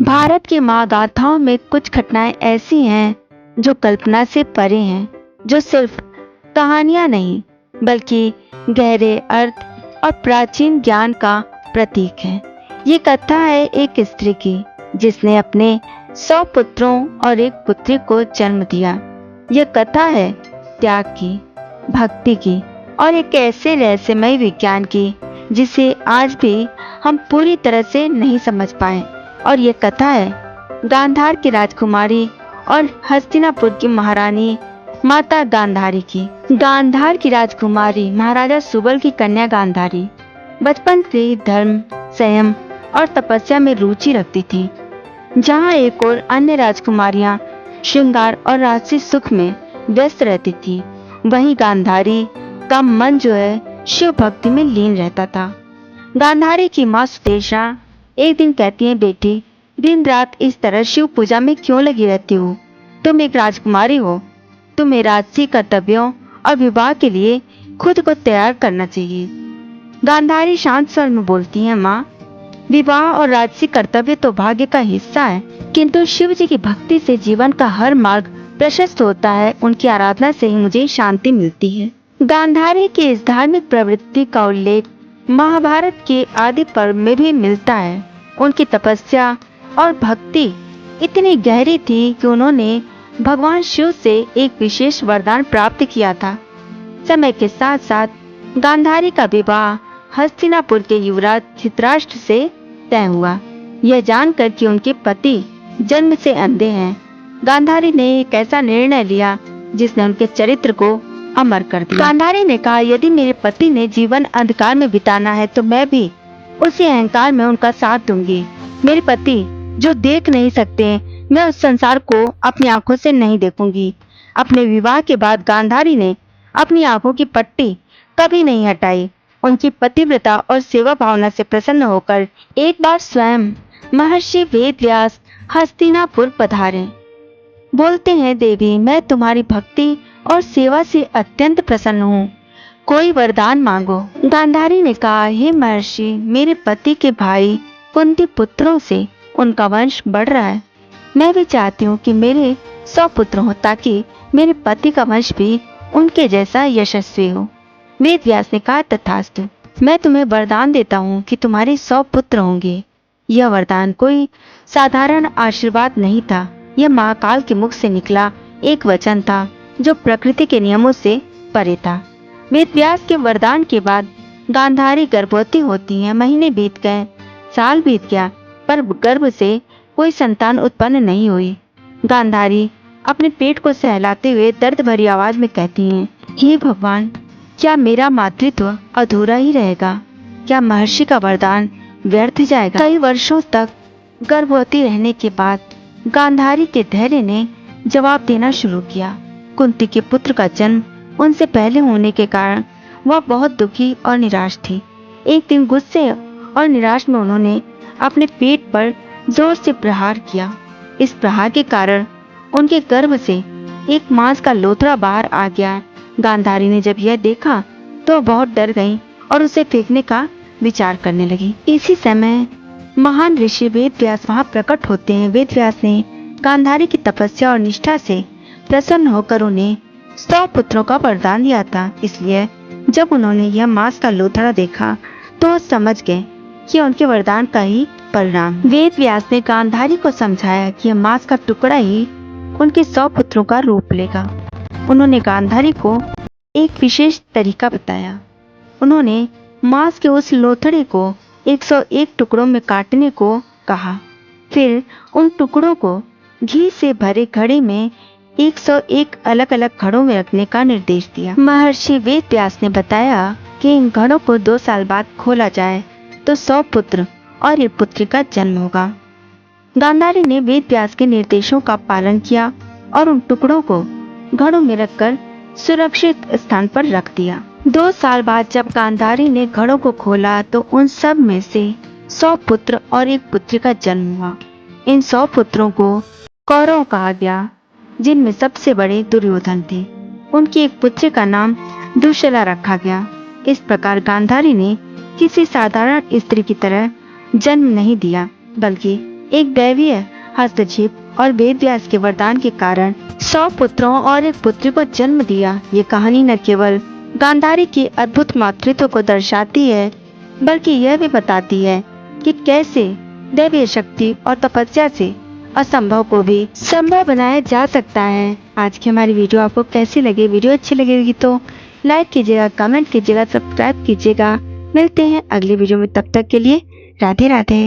भारत की माँ गाथाओं में कुछ घटनाएं ऐसी हैं जो कल्पना से परे हैं, जो सिर्फ कहानियां नहीं बल्कि गहरे अर्थ और प्राचीन ज्ञान का प्रतीक है। ये कथा है एक स्त्री की जिसने अपने 100 पुत्रों और एक पुत्री को जन्म दिया। यह कथा है त्याग की, भक्ति की और एक ऐसे रहस्यमय विज्ञान की जिसे आज भी हम पूरी तरह से नहीं समझ पाए। और ये कथा है गांधार की राजकुमारी और हस्तिनापुर की महारानी माता गांधारी की। गांधार की राजकुमारी महाराजा सुबल की कन्या गांधारी बचपन से धर्म, संयम और तपस्या में रुचि रखती थी। जहाँ एक और अन्य राजकुमारियां श्रृंगार और राजसी सुख में व्यस्त रहती थी, वहीं गांधारी का मन जो है शिव भक्ति में लीन रहता था। गांधारी की माँ सुदेशा एक दिन कहती है, बेटी दिन रात इस तरह शिव पूजा में क्यों लगी रहती हो? तुम एक राजकुमारी हो, तुम्हें राजसी कर्तव्यों और विवाह के लिए खुद को तैयार करना चाहिए। गांधारी शांत स्वर में बोलती है, माँ विवाह और राजसी कर्तव्य तो भाग्य का हिस्सा है, किंतु शिव जी की भक्ति से जीवन का हर मार्ग प्रशस्त होता है। उनकी आराधना से ही मुझे शांति मिलती है। गांधारी की इस धार्मिक प्रवृत्ति का उल्लेख महाभारत के आदि पर्व में भी मिलता है। उनकी तपस्या और भक्ति इतनी गहरी थी कि उन्होंने भगवान शिव से एक विशेष वरदान प्राप्त किया था। समय के साथ साथ गांधारी का विवाह हस्तिनापुर के युवराज धृतराष्ट्र से तय हुआ। यह जानकर कि उनके पति जन्म से अंधे हैं, गांधारी ने एक ऐसा निर्णय लिया जिसने उनके चरित्र को अमर कर दिया। गांधारी ने कहा, यदि मेरे पति ने जीवन अंधकार में बिताना है तो मैं भी उसी अहंकार में उनका साथ दूंगी। मेरे पति जो देख नहीं सकते, मैं उस संसार को अपनी आंखों से नहीं देखूंगी। अपने विवाह के बाद गांधारी ने अपनी आंखों की पट्टी कभी नहीं हटाई। उनकी पतिव्रता और सेवा भावना से प्रसन्न होकर एक बार स्वयं महर्षि वेदव्यास हस्तिनापुर पधारे। बोलते हैं, देवी मैं तुम्हारी भक्ति और सेवा से अत्यंत प्रसन्न हूँ, कोई वरदान मांगो। गांधारी ने कहा, हे महर्षि, मेरे पति के भाई कुंती पुत्रों से उनका वंश बढ़ रहा है। मैं भी चाहती हूँ कि मेरे 100 पुत्र हो ताकि मेरे पति का वंश भी उनके जैसा यशस्वी हो। वेदव्यास ने कहा, तथास्तु, मैं तुम्हें वरदान देता हूँ कि तुम्हारे 100 पुत्र होंगे। यह वरदान कोई साधारण आशीर्वाद नहीं था, यह महाकाल के मुख से निकला एक वचन था जो प्रकृति के नियमों से परे था। वेदव्यास के वरदान के बाद गांधारी गर्भवती होती है। महीने बीत गए, साल बीत गया, पर गर्भ से कोई संतान उत्पन्न नहीं हुई। गांधारी अपने पेट को सहलाते हुए दर्द भरी आवाज में कहती हैं, हे भगवान, क्या मेरा मातृत्व अधूरा ही रहेगा? क्या महर्षि का वरदान व्यर्थ जाएगा? कई वर्षों तक गर्भवती रहने के बाद गांधारी के धैर्य ने जवाब देना शुरू किया। कुंती के पुत्र का जन्म उनसे पहले होने के कारण वह बहुत दुखी और निराश थी। एक दिन गुस्से और निराश में उन्होंने अपने पेट पर जोर से प्रहार किया। इस प्रहार के कारण उनके गर्भ से एक मांस का लोथड़ा बाहर आ गया। गांधारी ने जब यह देखा तो बहुत डर गई और उसे फेंकने का विचार करने लगी। इसी समय महान ऋषि वेदव्यास वहां प्रकट होते हैं। वेदव्यास ने गांधारी की तपस्या और निष्ठा से प्रसन्न होकर उन्हें 100 पुत्रों का वरदान दिया था। इसलिए जब उन्होंने यह मांस का लोथड़ा देखा तो समझ गए कि उनके वरदान का ही परिणाम। वेदव्यास ने गांधारी को समझाया कि यह मांस का टुकड़ा ही उनके 100 पुत्रों का रूप लेगा। उन्होंने गांधारी को एक विशेष तरीका बताया। उन्होंने मांस के उस लोथड़े को 101 टुकड़ों में काटने को कहा। फिर उन टुकड़ों को घी से भरे घड़े में 101 अलग अलग घड़ों में रखने का निर्देश दिया। महर्षि वेदव्यास ने बताया कि इन घड़ों को 2 साल बाद खोला जाए तो 100 पुत्र और एक पुत्री का जन्म होगा। गांधारी ने वेदव्यास के निर्देशों का पालन किया और उन टुकड़ों को घड़ों में रखकर सुरक्षित स्थान पर रख दिया। 2 साल बाद जब गांधारी ने घड़ों को खोला तो उन सब में से 100 पुत्र और एक पुत्री का जन्म हुआ। इन 100 पुत्रों को कौरव कहा गया, जिनमें सबसे बड़े दुर्योधन थे। उनकी एक पुत्री का नाम दुश्शला रखा गया। इस प्रकार गांधारी ने किसी साधारण स्त्री की तरह जन्म नहीं दिया, बल्कि एक दैवीय हस्तक्षेप और वेद व्यास के वरदान के कारण 100 पुत्रों और एक पुत्री को जन्म दिया। ये कहानी न केवल गांधारी के अद्भुत मातृत्व को दर्शाती है, बल्कि यह भी बताती है कि कैसे दैवीय शक्ति और तपस्या से असंभव को भी संभव बनाया जा सकता है। आज की हमारी वीडियो आपको कैसी लगी? वीडियो अच्छी लगेगी तो लाइक कीजिएगा, कमेंट कीजिएगा, सब्सक्राइब कीजिएगा। मिलते हैं अगली वीडियो में, तब तक के लिए राधे राधे।